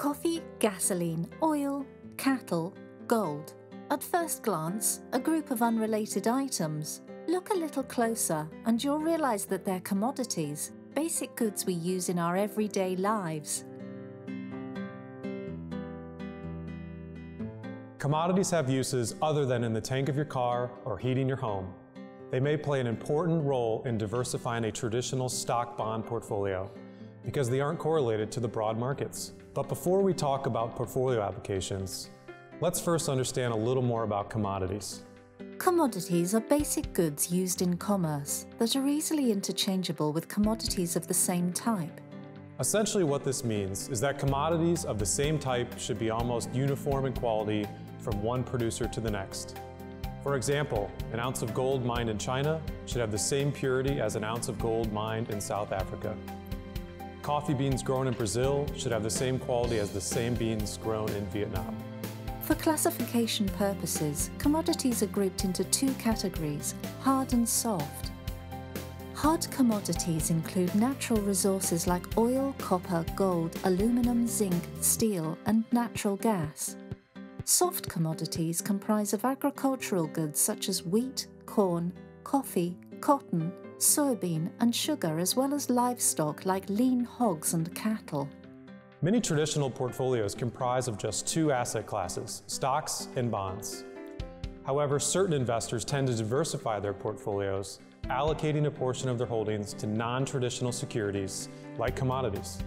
Coffee, gasoline, oil, cattle, gold. At first glance, a group of unrelated items. Look a little closer and you'll realize that they're commodities, basic goods we use in our everyday lives. Commodities have uses other than in the tank of your car or heating your home. They may play an important role in diversifying a traditional stock bond portfolio because they aren't correlated to the broad markets. But before we talk about portfolio applications, let's first understand a little more about commodities. Commodities are basic goods used in commerce that are easily interchangeable with commodities of the same type. Essentially what this means is that commodities of the same type should be almost uniform in quality from one producer to the next. For example, an ounce of gold mined in China should have the same purity as an ounce of gold mined in South Africa. Coffee beans grown in Brazil should have the same quality as the same beans grown in Vietnam. For classification purposes, commodities are grouped into two categories, hard and soft. Hard commodities include natural resources like oil, copper, gold, aluminum, zinc, steel, and natural gas. Soft commodities comprise of agricultural goods such as wheat, corn, coffee, cotton, soybean, and sugar, as well as livestock like lean hogs and cattle. Many traditional portfolios comprise of just two asset classes, stocks and bonds. However, certain investors tend to diversify their portfolios, allocating a portion of their holdings to non-traditional securities like commodities.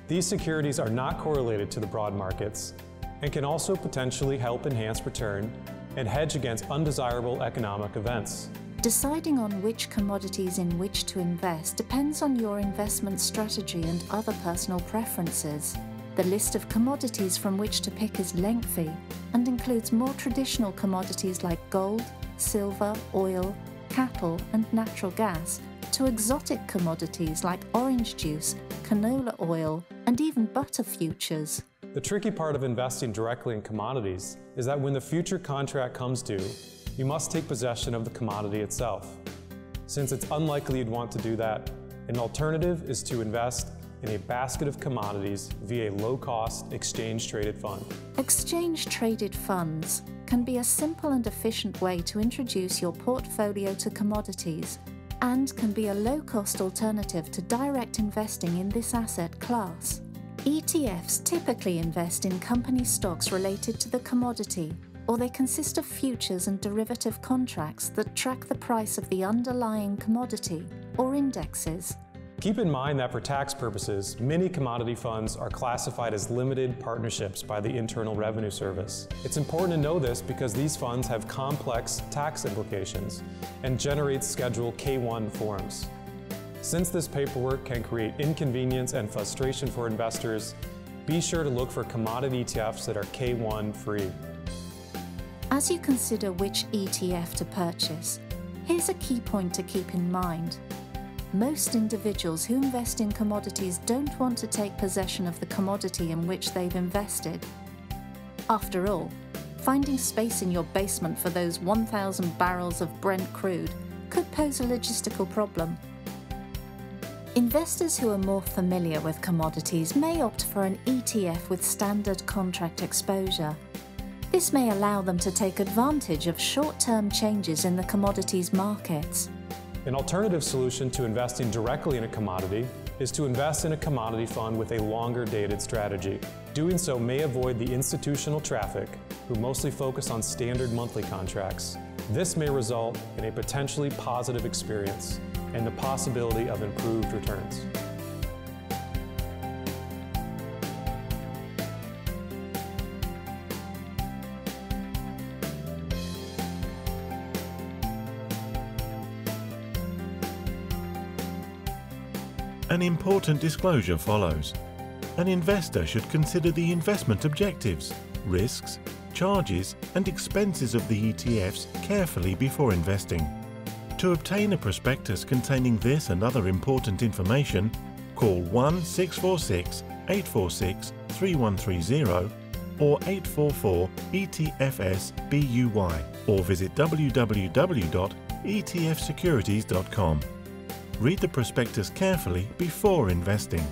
These securities are not correlated to the broad markets and can also potentially help enhance return and hedge against undesirable economic events. Deciding on which commodities in which to invest depends on your investment strategy and other personal preferences. The list of commodities from which to pick is lengthy and includes more traditional commodities like gold, silver, oil, cattle, and natural gas, to exotic commodities like orange juice, canola oil, and even butter futures. The tricky part of investing directly in commodities is that when the future contract comes due, you must take possession of the commodity itself. Since it's unlikely you'd want to do that, an alternative is to invest in a basket of commodities via a low-cost exchange-traded fund. Exchange-traded funds can be a simple and efficient way to introduce your portfolio to commodities and can be a low-cost alternative to direct investing in this asset class. ETFs typically invest in company stocks related to the commodity, or they consist of futures and derivative contracts that track the price of the underlying commodity, or indexes. Keep in mind that for tax purposes, many commodity funds are classified as limited partnerships by the Internal Revenue Service. It's important to know this because these funds have complex tax implications and generate Schedule K-1 forms. Since this paperwork can create inconvenience and frustration for investors, be sure to look for commodity ETFs that are K-1 free. As you consider which ETF to purchase, here's a key point to keep in mind. Most individuals who invest in commodities don't want to take possession of the commodity in which they've invested. After all, finding space in your basement for those 1,000 barrels of Brent crude could pose a logistical problem. Investors who are more familiar with commodities may opt for an ETF with standard contract exposure. This may allow them to take advantage of short-term changes in the commodities markets. An alternative solution to investing directly in a commodity is to invest in a commodity fund with a longer-dated strategy. Doing so may avoid the institutional traffic, who mostly focus on standard monthly contracts. This may result in a potentially positive experience and the possibility of improved returns. An important disclosure follows. An investor should consider the investment objectives, risks, charges, and expenses of the ETFs carefully before investing. To obtain a prospectus containing this and other important information, call 1-646-846-3130 or 844-ETFS-BUY or visit www.etfsecurities.com. Read the prospectus carefully before investing.